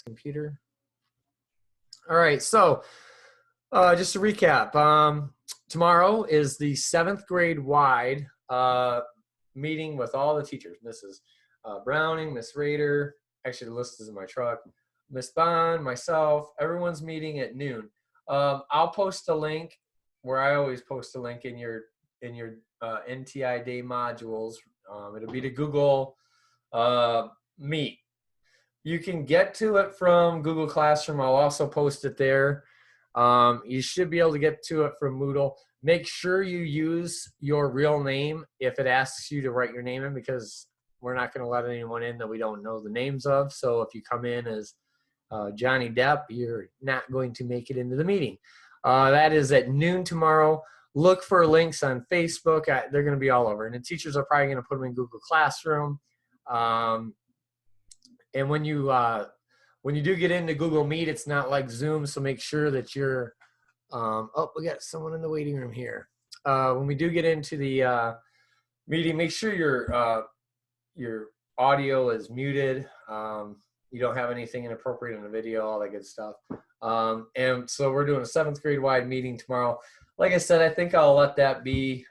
computer. All right, so just to recap, tomorrow is the 7th grade wide meeting with all the teachers. Mrs. Browning, Miss Rader, actually the list is in my truck, Miss Bond, myself, everyone's meeting at noon. I'll post a link where I always post a link in your NTI Day modules. It'll be to Google Meet. You can get to it from Google Classroom. I'll also post it there. You should be able to get to it from Moodle. Make sure you use your real name if it asks you to write your name in, because we're not going to let anyone in that we don't know the names of. So if you come in as Johnny Depp, you're not going to make it into the meeting. That is at noon tomorrow. Look for links on Facebook. They're going to be all over. And the teachers are probably going to put them in Google Classroom. And when you do get into Google Meet, it's not like Zoom, so make sure that you're, oh, we got someone in the waiting room here. When we do get into the meeting, make sure your audio is muted. You don't have anything inappropriate in the video, all that good stuff. And so we're doing a 7th grade wide meeting tomorrow. Like I said, I think I'll let that be.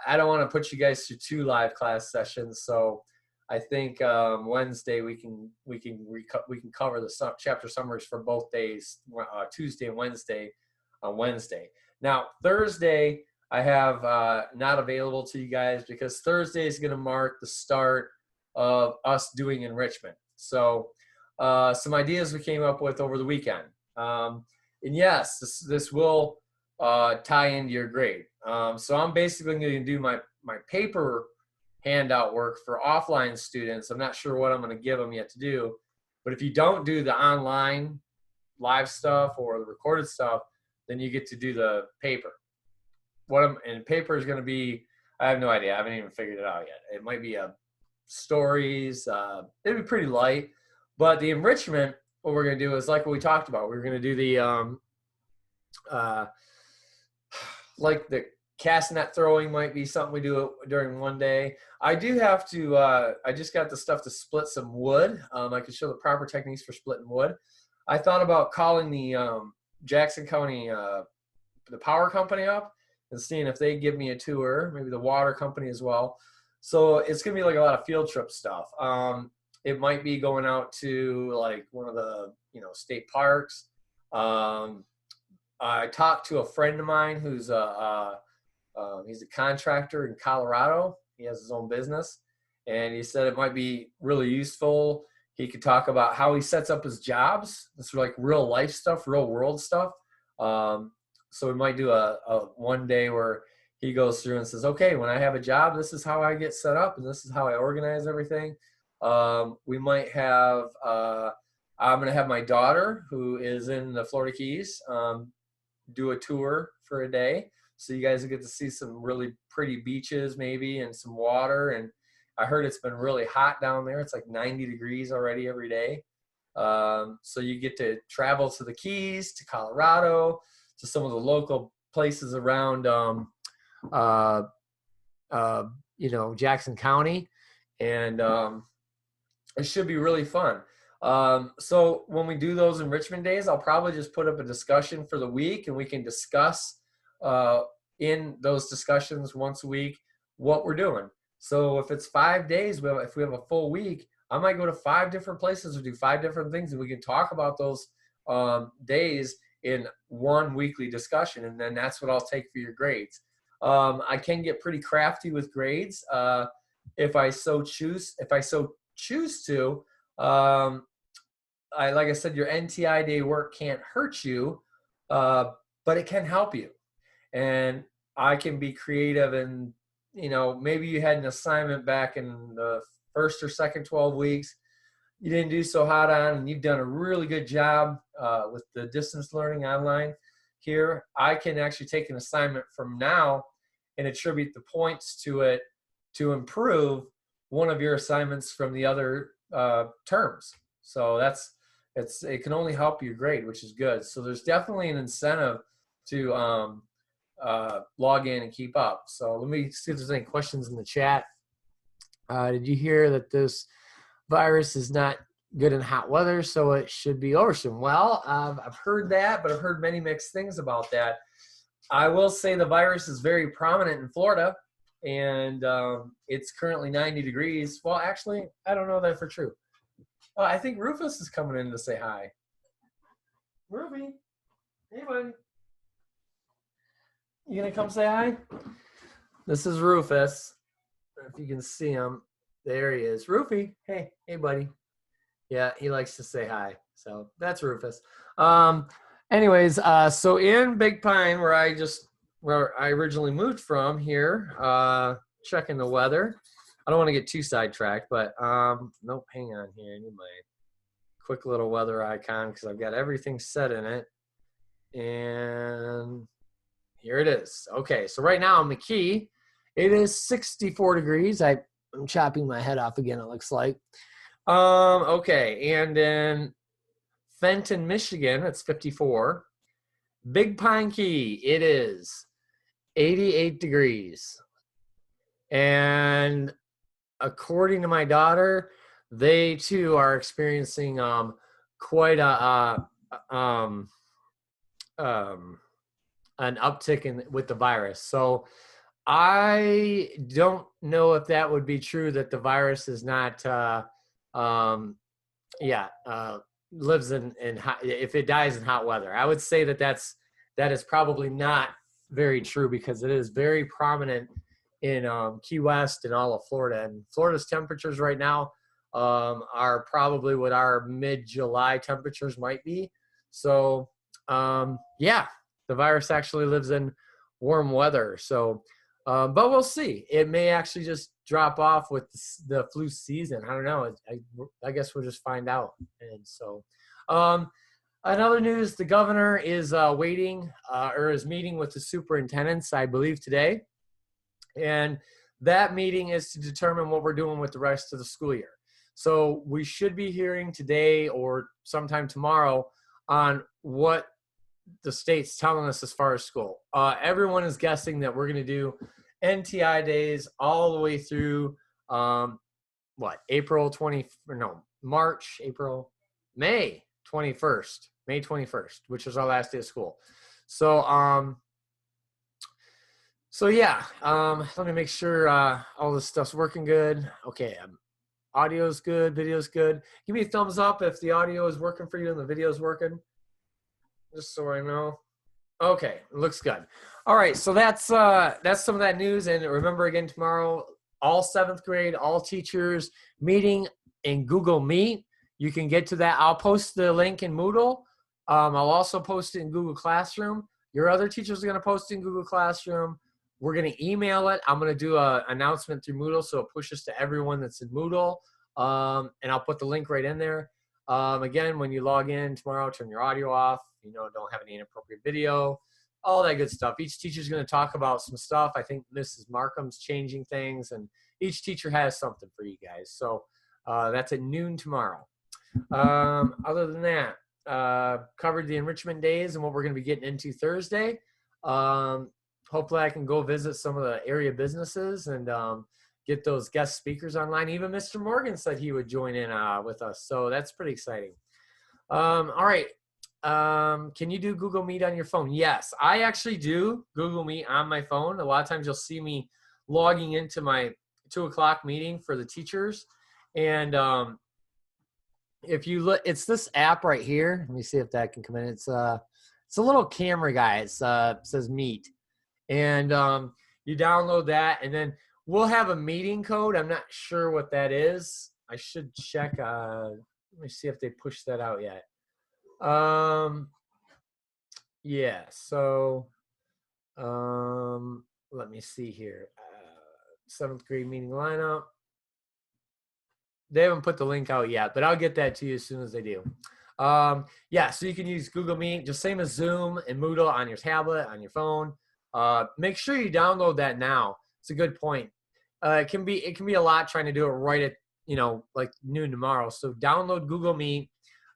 I don't want to put you guys through 2 live class sessions, so I think Wednesday we can cover the chapter summaries for both days, Tuesday and Wednesday on Wednesday. Now Thursday I have not available to you guys because Thursday is going to mark the start of us doing enrichment. So some ideas we came up with over the weekend, and yes, this will tie into your grade. So I'm basically going to do my paper handout work for offline students. I'm not sure what I'm going to give them yet to do, but if you don't do the online live stuff or the recorded stuff, then you get to do the paper. And paper is going to be, I have no idea. I haven't even figured it out yet. It might be stories. It'll be pretty light, but the enrichment, what we're going to do is like what we talked about. We're going to do the like the cast net throwing might be something we do during one day. I do have to, I just got the stuff to split some wood. I can show the proper techniques for splitting wood. I thought about calling the Jackson County, the power company up and seeing if they give me a tour, maybe the water company as well. So it's gonna be like a lot of field trip stuff. It might be going out to like one of the, state parks. I talked to a friend of mine who's he's a contractor in Colorado. He has his own business, and he said it might be really useful. He could talk about how he sets up his jobs. It's like real life stuff, real world stuff. So we might do a one day where he goes through and says, okay, when I have a job, this is how I get set up, and this is how I organize everything. We might have, I'm going to have my daughter, who is in the Florida Keys, do a tour for a day. So you guys will get to see some really pretty beaches maybe and some water. And I heard it's been really hot down there. It's like 90 degrees already every day. So you get to travel to the Keys, to Colorado, to some of the local places around, Jackson County. And it should be really fun. So when we do those enrichment days, I'll probably just put up a discussion for the week, and we can discuss in those discussions once a week what we're doing. So if it's 5 days, if we have a full week, I might go to 5 different places or do 5 different things, and we can talk about those days in one weekly discussion, and then that's what I'll take for your grades. I can get pretty crafty with grades if I so choose to. Like I said, your NTI day work can't hurt you, but it can help you. And I can be creative, and maybe you had an assignment back in the first or second 12 weeks you didn't do so hot on, and you've done a really good job with the distance learning online here. I can actually take an assignment from now and attribute the points to it to improve one of your assignments from the other terms. So it can only help your grade, which is good. So there's definitely an incentive to log in and keep up. So let me see if there's any questions in the chat. Did you hear that this virus is not good in hot weather, so it should be over soon. Well, I've heard that, but I've heard many mixed things about that. I will say the virus is very prominent in Florida, and it's currently 90 degrees. Well, actually, I don't know that for true. I think Rufus is coming in to say hi. Ruby, hey, buddy. You gonna come say hi? This is Rufus. If you can see him, there he is. Rufy, hey, buddy. Yeah, he likes to say hi. So that's Rufus. Anyways, so in Big Pine, where I originally moved from here, checking the weather. I don't want to get too sidetracked, but nope, hang on here. I need my quick little weather icon because I've got everything set in it. And here it is. Okay, so right now in McKee, it is 64 degrees. I'm chopping my head off again, it looks like. Okay, and then Fenton, Michigan, it's 54. Big Pine Key, it is 88 degrees. And according to my daughter, they too are experiencing quite an uptick with the virus. So I don't know if that would be true, that the virus is not lives in hot, if it dies in hot weather. I would say that is probably not very true, because it is very prominent in Key West and all of Florida. And Florida's temperatures right now are probably what our mid-July temperatures might be. So yeah, the virus actually lives in warm weather. So but we'll see. It may actually just drop off with the flu season. I don't know. I guess we'll just find out. And so another news, the governor is waiting or is meeting with the superintendents, I believe, today. And that meeting is to determine what we're doing with the rest of the school year. So we should be hearing today or sometime tomorrow on what the state's telling us as far as school. Everyone is guessing that we're going to do NTI days all the way through May 21st, which is our last day of school. So yeah, let me make sure all this stuff's working good. Okay, audio's good, video's good. Give me a thumbs up if the audio is working for you and the video's working, just so I know. Okay, looks good. All right, so that's some of that news. And remember, again, tomorrow, all 7th grade, all teachers meeting in Google Meet. You can get to that. I'll post the link in Moodle. I'll also post it in Google Classroom. Your other teachers are going to post it in Google Classroom. We're going to email it. I'm going to do an announcement through Moodle, so it pushes to everyone that's in Moodle. And I'll put the link right in there. Again, when you log in tomorrow, turn your audio off. Don't have any inappropriate video, all that good stuff. Each teacher's going to talk about some stuff. I think Mrs. Markham's changing things, and each teacher has something for you guys. So that's at noon tomorrow. Other than that, covered the enrichment days and what we're going to be getting into Thursday. Hopefully I can go visit some of the area businesses and get those guest speakers online. Even Mr. Morgan said he would join in with us. So that's pretty exciting. All right. Can you do Google Meet on your phone? Yes, I actually do Google Meet on my phone. A lot of times you'll see me logging into my 2 o'clock meeting for the teachers. And if you look, it's this app right here. Let me see if that can come in. It's a little camera guy. It says Meet. And you download that, and then we'll have a meeting code. I'm not sure what that is. I should check. Let me see if they pushed that out yet. Yeah, so let me see here. 7th grade meeting lineup. They haven't put the link out yet, but I'll get that to you as soon as they do. Yeah, so you can use Google Meet, just same as Zoom and Moodle on your tablet, on your phone. Make sure you download that now. It's a good point. It can be a lot trying to do it right at like noon tomorrow. So download Google Meet,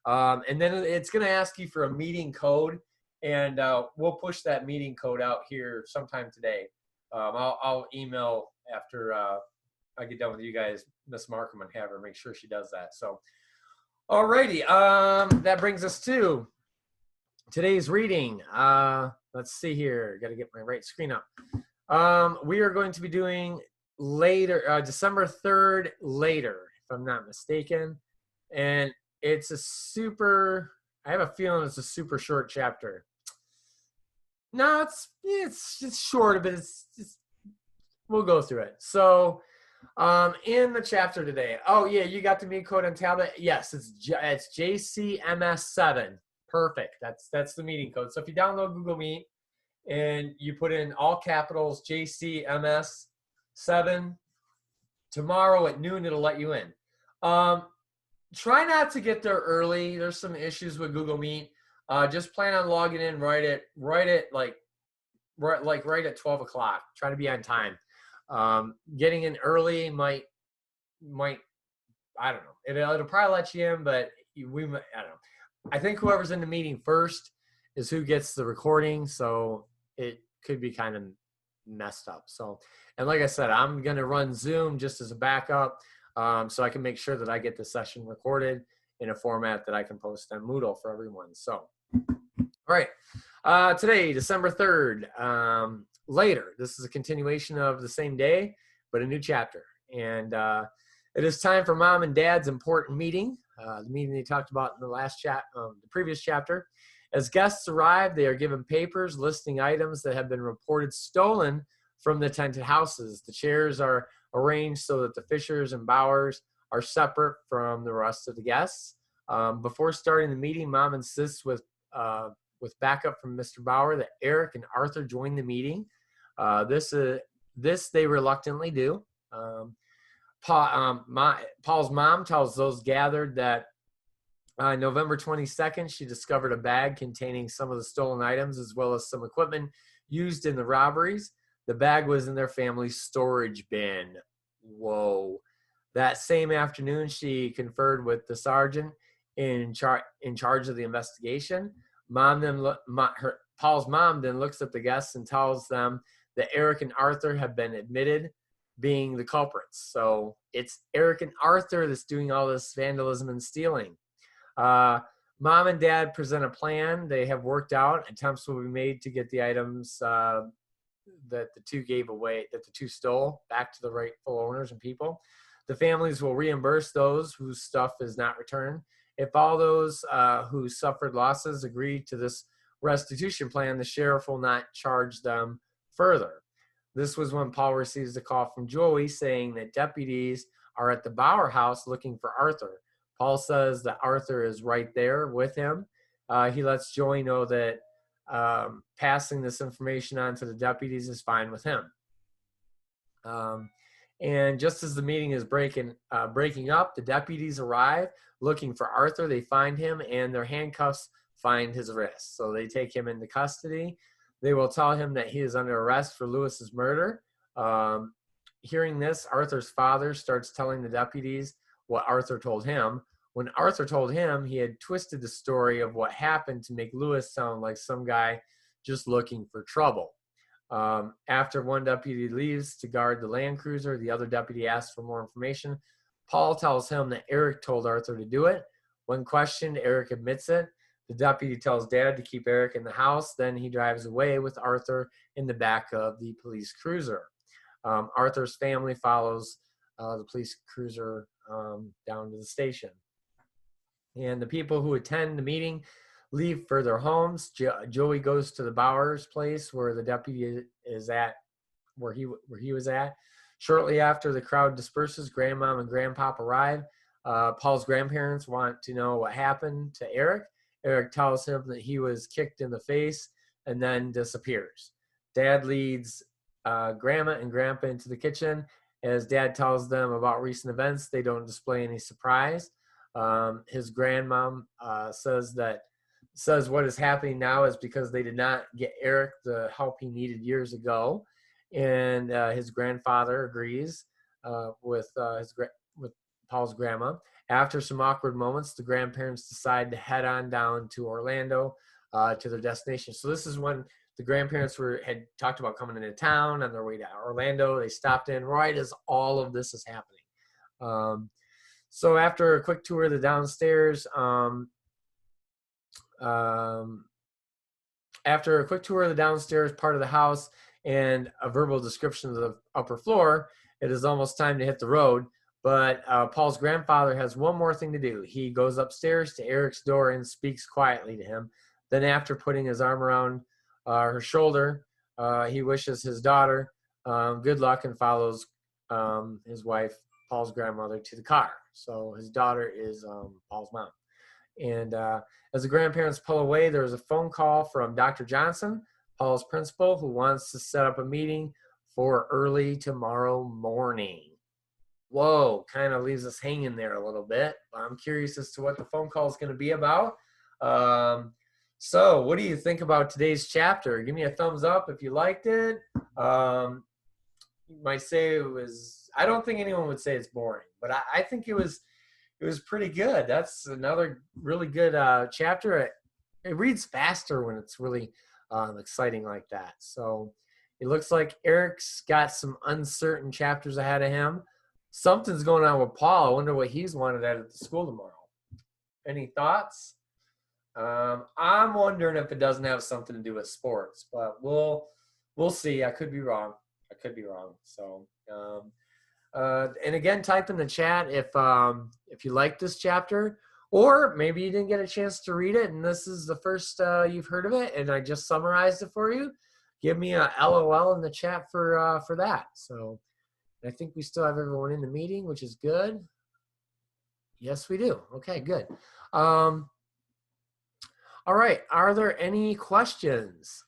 and then it's going to ask you for a meeting code, and we'll push that meeting code out here sometime today. I'll email after I get done with you guys, Miss Markham, and have her make sure she does that. So Alrighty, that brings us to today's reading. Let's see here. Got to get my right screen up. We are going to be doing later, December 3rd, later, if I'm not mistaken. And it's a super, I have a feeling it's a super short chapter. No, it's short, but it's we'll go through it. So, in the chapter today, oh yeah, you got the meet code on tablet. Yes, it's JCMS7. Perfect. That's the meeting code. So if you download Google Meet and you put in all capitals JCMS7, tomorrow at noon it'll let you in. Try not to get there early. There's some issues with Google Meet. Just plan on logging in right at 12 o'clock. Try to be on time. Getting in early might I don't know. It'll probably let you in, but I don't know. I think whoever's in the meeting first is who gets the recording, so it could be kind of messed up. So, and like I said, I'm gonna run Zoom just as a backup, so I can make sure that I get the session recorded in a format that I can post on Moodle for everyone. So, all right, today, December 3rd. Later, this is a continuation of the same day, but a new chapter. And it is time for Mom and Dad's important meeting, the meeting they talked about in the the previous chapter. As guests arrive, they are given papers listing items that have been reported stolen from the tented houses. The chairs are arranged so that the Fishers and Bowers are separate from the rest of the guests. Before starting the meeting, Mom insists with backup from Mr. Bauer that Eric and Arthur join the meeting. This they reluctantly do. Paul's mom tells those gathered that November 22nd, she discovered a bag containing some of the stolen items as well as some equipment used in the robberies. The bag was in their family's storage bin. Whoa. That same afternoon, she conferred with the sergeant in charge of the investigation. Paul's mom then looks at the guests and tells them that Eric and Arthur have been admitted being the culprits. So it's Eric and Arthur that's doing all this vandalism and stealing. Mom and Dad present a plan they have worked out. Attempts will be made to get the items that the two stole back to the rightful owners and people. The families will reimburse those whose stuff is not returned. If all those who suffered losses agree to this restitution plan, the sheriff will not charge them further. This was when Paul receives a call from Joey saying that deputies are at the Bauer house looking for Arthur. Paul says that Arthur is right there with him. He lets Joey know that passing this information on to the deputies is fine with him. And just as the meeting is breaking up, the deputies arrive looking for Arthur. They find him and their handcuffs find his wrists. So they take him into custody. They will tell him that he is under arrest for Lewis's murder. Hearing this, Arthur's father starts telling the deputies what Arthur told him. When Arthur told him, he had twisted the story of what happened to make Lewis sound like some guy just looking for trouble. After one deputy leaves to guard the Land Cruiser, the other deputy asks for more information. Paul tells him that Eric told Arthur to do it. When questioned, Eric admits it. The deputy tells Dad to keep Eric in the house. Then he drives away with Arthur in the back of the police cruiser. Arthur's family follows the police cruiser down to the station. And the people who attend the meeting leave for their homes. Joey goes to the Bowers place where the deputy is at, where he was at. Shortly after the crowd disperses, Grandmom and Grandpop arrive. Paul's grandparents want to know what happened to Eric. Eric tells him that he was kicked in the face and then disappears. Dad leads Grandma and Grandpa into the kitchen. As Dad tells them about recent events, they don't display any surprise. His grandmom says what is happening now is because they did not get Eric the help he needed years ago, and his grandfather agrees with Paul's grandma. After some awkward moments, the grandparents decide to head on down to Orlando to their destination. So this is when the grandparents had talked about coming into town on their way to Orlando. They stopped in right as all of this is happening. So after a quick tour of the downstairs, after a quick tour of the downstairs part of the house and a verbal description of the upper floor, it is almost time to hit the road. But Paul's grandfather has one more thing to do. He goes upstairs to Eric's door and speaks quietly to him. Then after putting his arm around her shoulder, he wishes his daughter good luck and follows his wife, Paul's grandmother, to the car. So his daughter is Paul's mom. And as the grandparents pull away, there's a phone call from Dr. Johnson, Paul's principal, who wants to set up a meeting for early tomorrow morning. Whoa, kind of leaves us hanging there a little bit. I'm curious as to what the phone call is going to be about. So what do you think about today's chapter? Give me a thumbs up if you liked it. You might say it was, I don't think anyone would say it's boring, but I think it was pretty good. That's another really good chapter. It reads faster when it's really exciting like that. So it looks like Eric's got some uncertain chapters ahead of him. Something's going on with Paul. I wonder what he's wanted at the school tomorrow. Any thoughts? I'm wondering if it doesn't have something to do with sports, but we'll see. I could be wrong. So, and again, type in the chat if you like this chapter, or maybe you didn't get a chance to read it and this is the first you've heard of it, and I just summarized it for you. Give me a LOL in the chat for that. So. I think we still have everyone in the meeting, which is good. Yes, we do. Okay, good. All right. Are there any questions?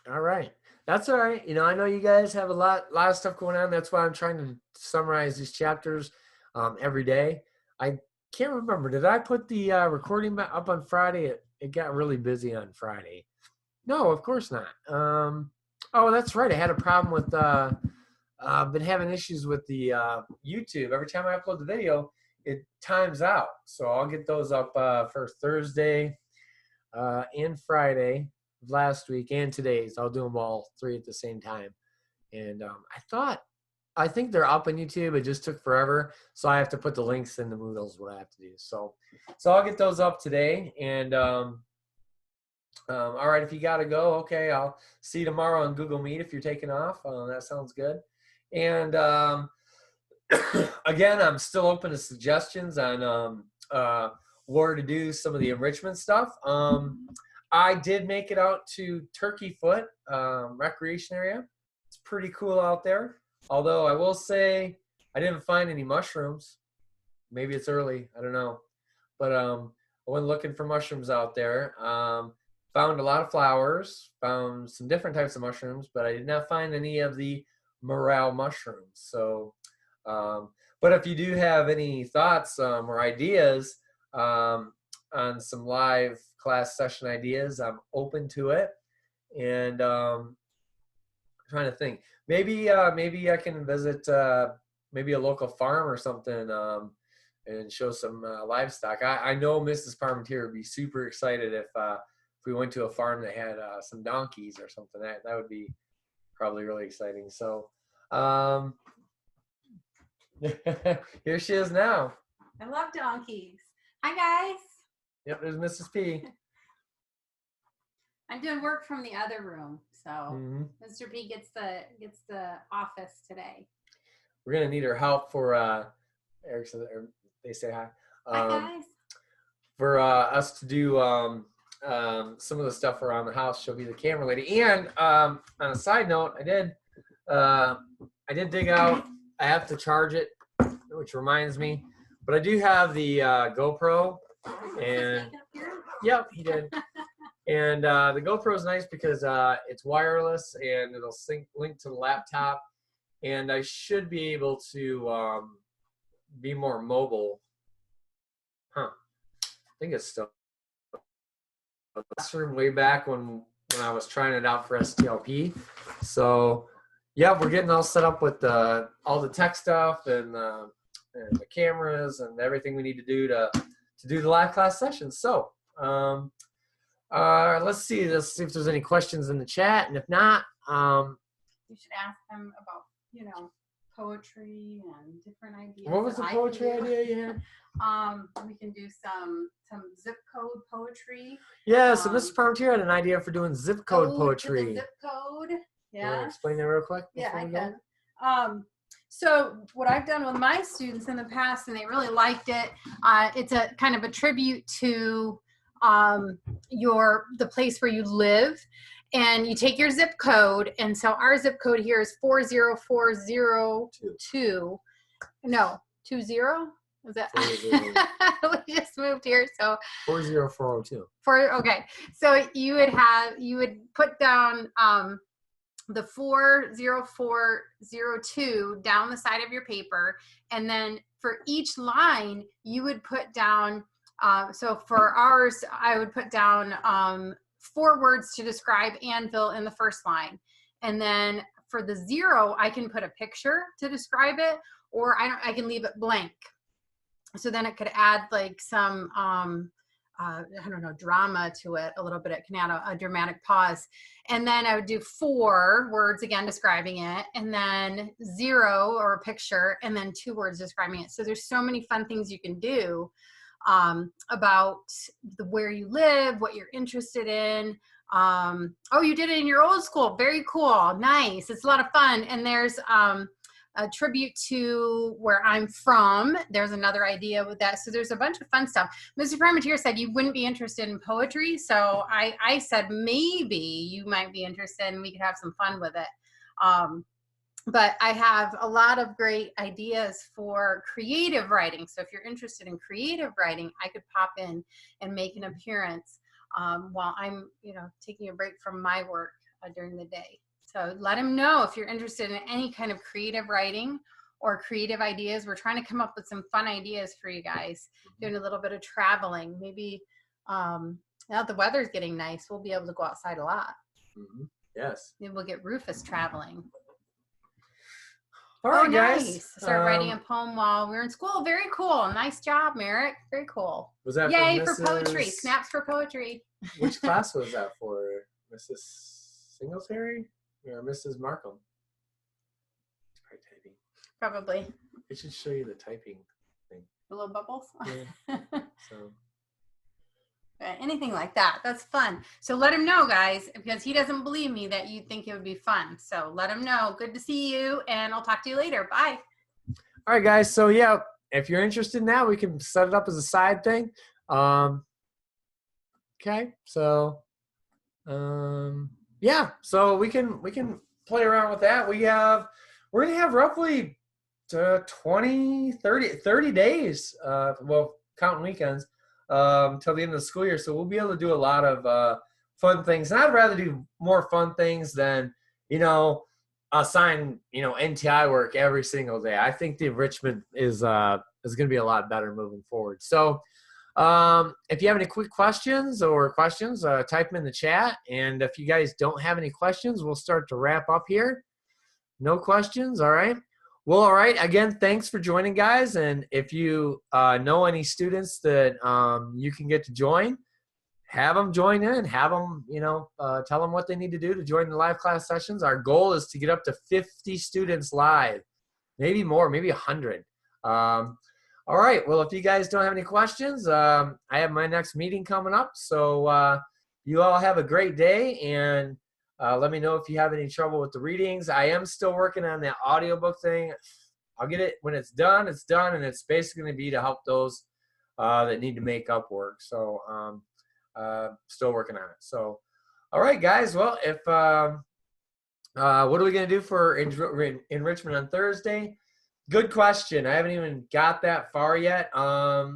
All right. That's all right. You know, I know you guys have a lot of stuff going on. That's why I'm trying to summarize these chapters every day. I can't remember. Did I put the recording up on Friday? It got really busy on Friday. No, of course not. Oh, that's right. I had a problem with, I've been having issues with the YouTube. Every time I upload the video, it times out. So I'll get those up for Thursday and Friday of last week and today's. I'll do them all three at the same time. And I think they're up on YouTube. It just took forever. So I have to put the links in the Moodles, what I have to do. So I'll get those up today. And, all right, if you got to go, okay, I'll see you tomorrow on Google Meet if you're taking off. That sounds good. And again, I'm still open to suggestions on where to do some of the enrichment stuff. I did make it out to Turkey Foot recreation area. It's pretty cool out there. Although I will say I didn't find any mushrooms. Maybe it's early, I don't know. But I went looking for mushrooms out there. Found a lot of flowers, found some different types of mushrooms, but I did not find any of the morel mushrooms. So, but if you do have any thoughts or ideas on some live class session ideas, I'm open to it. And I'm trying to think, maybe I can visit maybe a local farm or something and show some livestock. I know Mrs. Parmentier would be super excited if we went to a farm that had some donkeys or something. That would be probably really exciting. So here she is now. I love donkeys. Hi guys. Yep, there's Mrs. P. I'm doing work from the other room, so Mr. P gets the office today. We're gonna need her help for Eric said, or they say hi. Hi guys. For us to do some of the stuff around the house. She'll be the camera lady. And on a side note, I did dig out. I have to charge it, which reminds me. But I do have the GoPro, and yep, he did. And the GoPro is nice because it's wireless and it'll link to the laptop, and I should be able to be more mobile. I think it's still classroom way back when I was trying it out for STLP. So yeah, we're getting all set up with all the tech stuff and the cameras and everything we need to do to do the live class sessions. So let's see if there's any questions in the chat, and if not, you should ask them about you know, poetry and different ideas. What was the poetry idea you had? We can do some zip code poetry. Yeah, so Mr. Parmentier had an idea for doing zip code poetry. Zip code. Yeah. You want to explain that real quick? Yeah, I can. So what I've done with my students in the past, and they really liked it, it's a kind of a tribute to the place where you live, and you take your zip code. And so our zip code here is 40402. No, 20. Was that? We just moved here, so 40402. Okay, so you would put down the 40402 down the side of your paper, and then for each line you would put down. So for ours, I would put down 4 words to describe Anvil in the first line, and then for the 0, I can put a picture to describe it, or I can leave it blank. So then it could add like some, I don't know, drama to it a little bit. It can add a dramatic pause. And then I would do 4 words again describing it, and then 0 or a picture, and then 2 words describing it. So there's so many fun things you can do about where you live, what you're interested in. Oh, you did it in your old school. Very cool. Nice. It's a lot of fun. And there's a tribute to where I'm from. There's another idea with that. So there's a bunch of fun stuff. Mr. Parmentier said you wouldn't be interested in poetry. So I said maybe you might be interested and we could have some fun with it. But I have a lot of great ideas for creative writing. So if you're interested in creative writing, I could pop in and make an appearance while I'm, taking a break from my work during the day. So let him know if you're interested in any kind of creative writing or creative ideas. We're trying to come up with some fun ideas for you guys, doing a little bit of traveling. Maybe now that the weather's getting nice, we'll be able to go outside a lot. Yes. Maybe we'll get Rufus traveling. All right, guys. Nice. Start writing a poem while we're in school. Very cool. Nice job, Merrick. Very cool. Was that Yay for poetry. Snaps for poetry. Which class was that for? Mrs. Singletary or Mrs. Markham? It's probably typing. Probably. It should show you the typing thing. The little bubbles? Yeah. So. Anything like that. That's fun. So let him know, guys, because he doesn't believe me that you think it would be fun. So let him know. Good to see you, and I'll talk to you later. Bye. All right, guys. So, yeah, if you're interested in that, we can set it up as a side thing. Okay. So, yeah. So we can play around with that. We're going to have roughly 30 days, well, counting weekends, till the end of the school year. So we'll be able to do a lot of fun things. And I'd rather do more fun things than, assign, NTI work every single day. I think the enrichment is going to be a lot better moving forward. So if you have any quick questions, type them in the chat. And if you guys don't have any questions, we'll start to wrap up here. No questions? All right. Well, all right. Again, thanks for joining, guys. And if you know any students that you can get to join, have them join in. Have them, tell them what they need to do to join the live class sessions. Our goal is to get up to 50 students live, maybe more, maybe 100. All right. Well, if you guys don't have any questions, I have my next meeting coming up. So you all have a great day, and let me know if you have any trouble with the readings. I am still working on that audiobook thing. I'll get it when it's done. It's done, and it's basically going to be to help those that need to make up work. So still working on it. So, all right, guys. Well, if what are we going to do for enrichment on Thursday? Good question. I haven't even got that far yet. I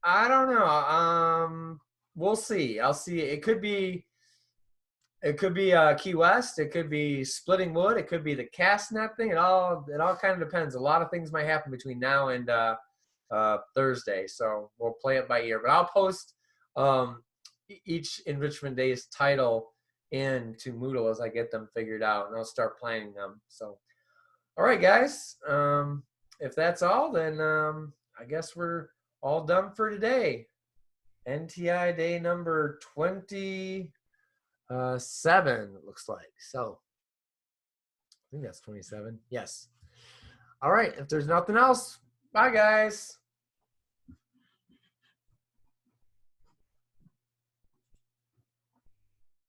don't know. We'll see. I'll see. It could be Key West. It could be splitting wood. It could be the cast net thing. It all kind of depends. A lot of things might happen between now and Thursday. So we'll play it by ear. But I'll post each enrichment day's title into Moodle as I get them figured out, and I'll start planning them. So. All right, guys. If that's all, then I guess we're all done for today. NTI day number 27, it looks like. So think that's 27. Yes. All right. If there's nothing else, bye, guys.